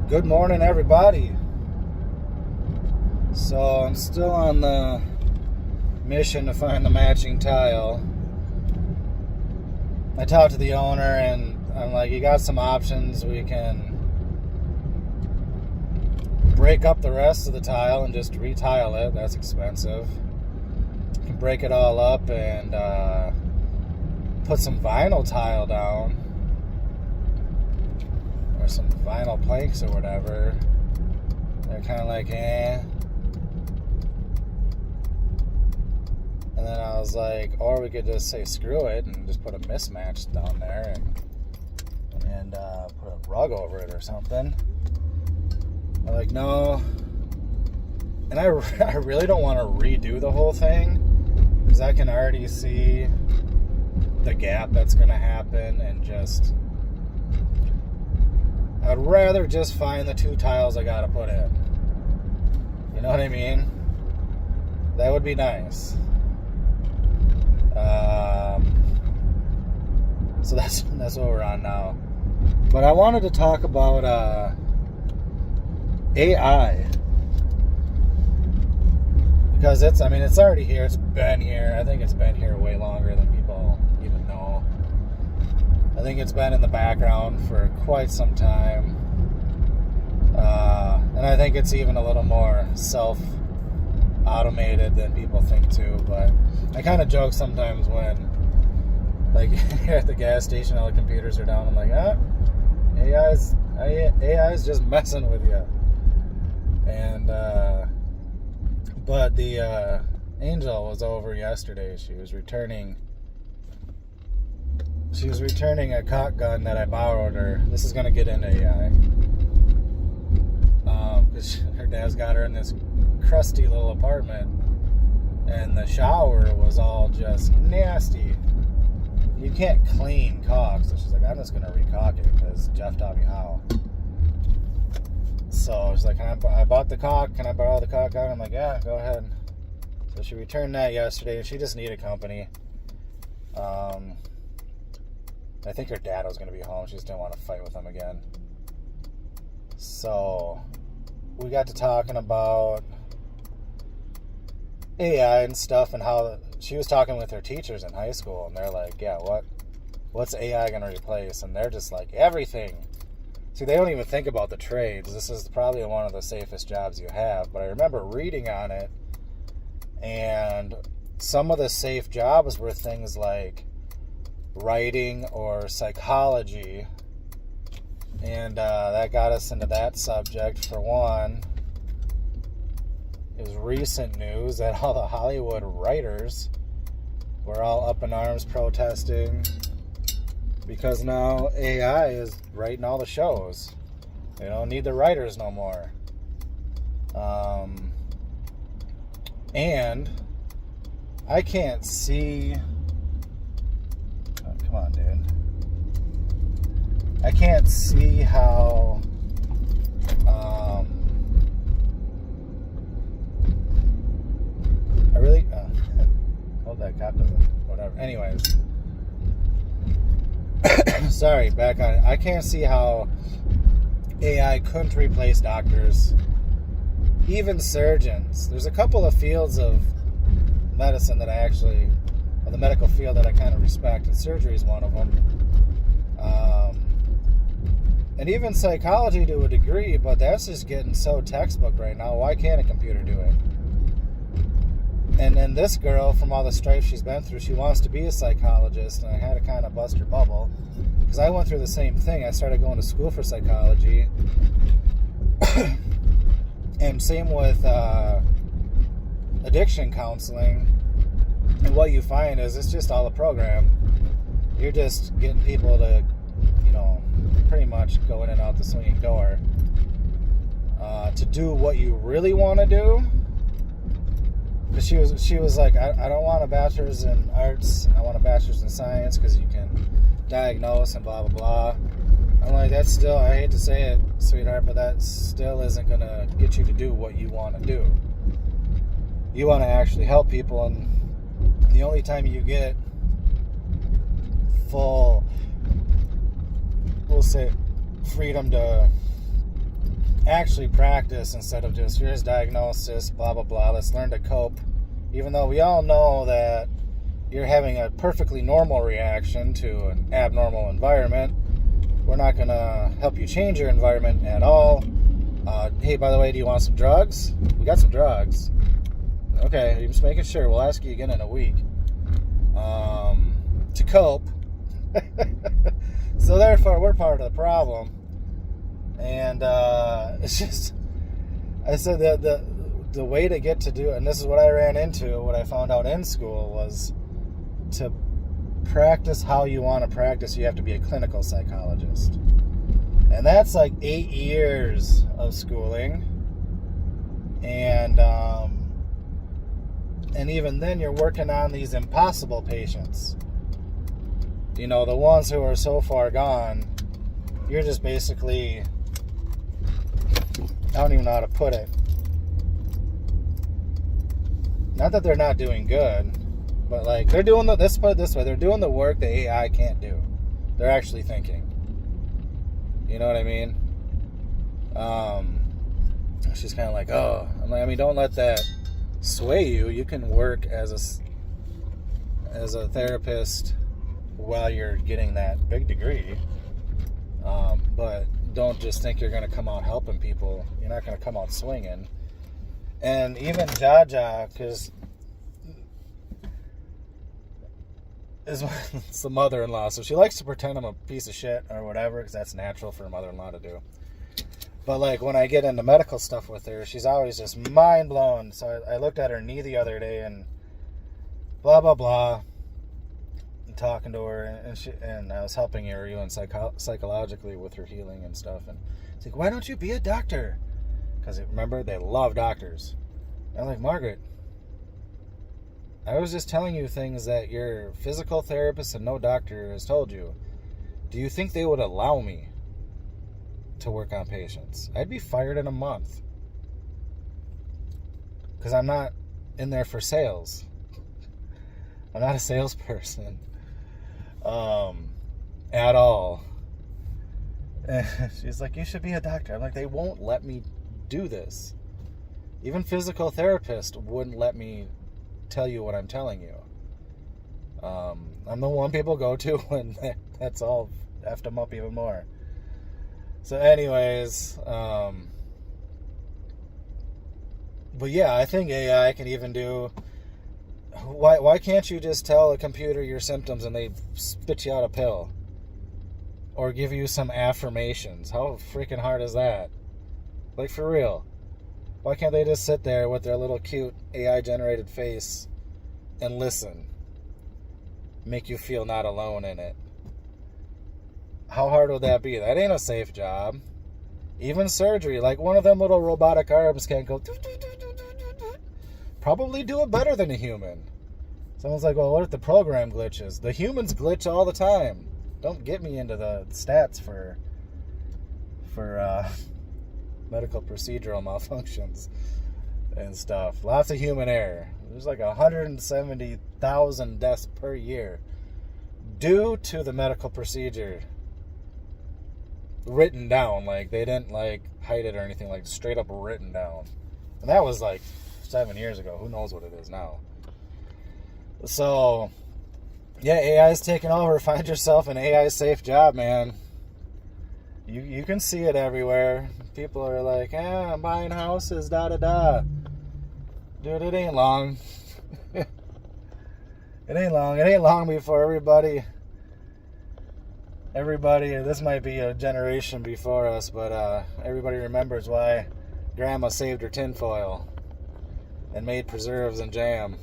Good morning, everybody. So I'm still on the mission to find the matching tile. I talked to the owner and I'm like, you got some options. We can break up the rest of the tile and just retile it. That's expensive. You can break it all up and put some vinyl tile down, or some vinyl planks or whatever. They're kind of like, eh. And then I was like, or we could just say screw it and just put a mismatch down there and put a rug over it or something. I'm like, no. And I really don't want to redo the whole thing, because I can already see the gap that's going to happen, and just, I'd rather just find the two tiles I got to put in. You know what I mean? That would be nice. So that's what we're on now. But I wanted to talk about AI, because it's already here. It's been here. I think it's been here way longer than people even know. I think it's been in the background for quite some time. And I think it's even a little more self-automated than people think too. But I kind of joke sometimes when, like, here at the gas station, all the computers are down. I'm like, AI's just messing with you. And, but the Angel was over yesterday. She was returning a caulk gun that I borrowed her. This is going to get into AI. Because her dad's got her in this crusty little apartment, and the shower was all just nasty. You can't clean caulk. So she's like, I'm just going to re-caulk it because Jeff taught me how. So she's like, I bought the caulk. Can I borrow the caulk gun? I'm like, yeah, go ahead. So she returned that yesterday, and she just needed company. I think her dad was going to be home. She just didn't want to fight with him again. So we got to talking about AI and stuff, and how she was talking with her teachers in high school, and they're like, yeah, what's AI going to replace? And they're just like, everything. See, they don't even think about the trades. This is probably one of the safest jobs you have. But I remember reading on it, and some of the safe jobs were things like writing or psychology. And that got us into that subject. For one, it was recent news that all the Hollywood writers were all up in arms protesting because now AI is writing all the shows. They don't need the writers no more. And I can't see... Oh, come on, dude. I can't see how... I really... hope that cop doesn't... Whatever. Anyways. Sorry, back on it. I can't see how AI couldn't replace doctors, even surgeons. There's a couple of fields of medicine that I actually, or the medical field that I kind of respect, and surgery is one of them. And even psychology to a degree, but that's just getting so textbook right now. Why can't a computer do it? And then this girl, from all the strife she's been through, she wants to be a psychologist, and I had to kind of bust her bubble, because I went through the same thing. I started going to school for psychology, and same with addiction counseling. And what you find is it's just all a program. You're just getting people to, pretty much go in and out the swinging door to do what you really want to do. Because she was like, I don't want a bachelor's in arts, I want a bachelor's in science because you can diagnose and blah blah blah. I'm like, that's still, I hate to say it, sweetheart, but that still isn't going to get you to do what you want to do. You want to actually help people, and the only time you get full, we'll say, freedom to actually practice instead of just here's diagnosis, blah blah blah, let's learn to cope. Even though we all know that you're having a perfectly normal reaction to an abnormal environment, we're not going to help you change your environment at all. Hey, by the way, do you want some drugs? We got some drugs. Okay, I'm just making sure. We'll ask you again in a week. To cope. So therefore, we're part of the problem. And it's just, I said that the way to get to do it, and this is what I ran into, what I found out in school, was to practice how you want to practice, you have to be a clinical psychologist. And that's like 8 years of schooling. And even then you're working on these impossible patients. You know, the ones who are so far gone, you're just basically, I don't even know how to put it. Not that they're not doing good, but like they're doing let's put it this way, they're doing the work that AI can't do. They're actually thinking. You know what I mean? She's kind of like, oh, I'm like, I mean, don't let that sway you. You can work as a therapist while you're getting that big degree. But don't just think you're going to come out helping people. You're not going to come out swinging. And even Jaja, because it's the mother-in-law, so she likes to pretend I'm a piece of shit or whatever, because that's natural for a mother-in-law to do. But like when I get into medical stuff with her, she's always just mind blown. So I looked at her knee the other day and blah blah blah, and talking to her, and I was helping her even psychologically with her healing and stuff. And she's like, "Why don't you be a doctor?" Because remember, they love doctors. And I'm like, Margaret, I was just telling you things that your physical therapist and no doctor has told you. Do you think they would allow me to work on patients? I'd be fired in a month. Because I'm not in there for sales. I'm not a salesperson. At all. And she's like, you should be a doctor. I'm like, they won't let me do this. Even physical therapists wouldn't let me tell you what I'm telling you. I'm the one people go to when that's all effed them up even more. So anyways, but yeah, I think AI can even do, why can't you just tell a computer your symptoms and they spit you out a pill? Or give you some affirmations? How freaking hard is that? Like, for real. Why can't they just sit there with their little cute AI-generated face and listen? Make you feel not alone in it. How hard would that be? That ain't a safe job. Even surgery, like one of them little robotic arms can go... Probably do it better than a human. Someone's like, well, what if the program glitches? The humans glitch all the time. Don't get me into the stats for medical procedural malfunctions and stuff. Lots of human error. There's like 170,000 deaths per year due to the medical procedure. Written down, like they didn't like hide it or anything, like straight up written down. And that was like 7 years ago. Who knows what it is now? So yeah, AI is taking over. Find yourself an AI safe job, man. You can see it everywhere. People are like, I'm buying houses, da-da-da. Dude, it ain't long. It ain't long. It ain't long before everybody, this might be a generation before us, but everybody remembers why Grandma saved her tinfoil and made preserves and jam.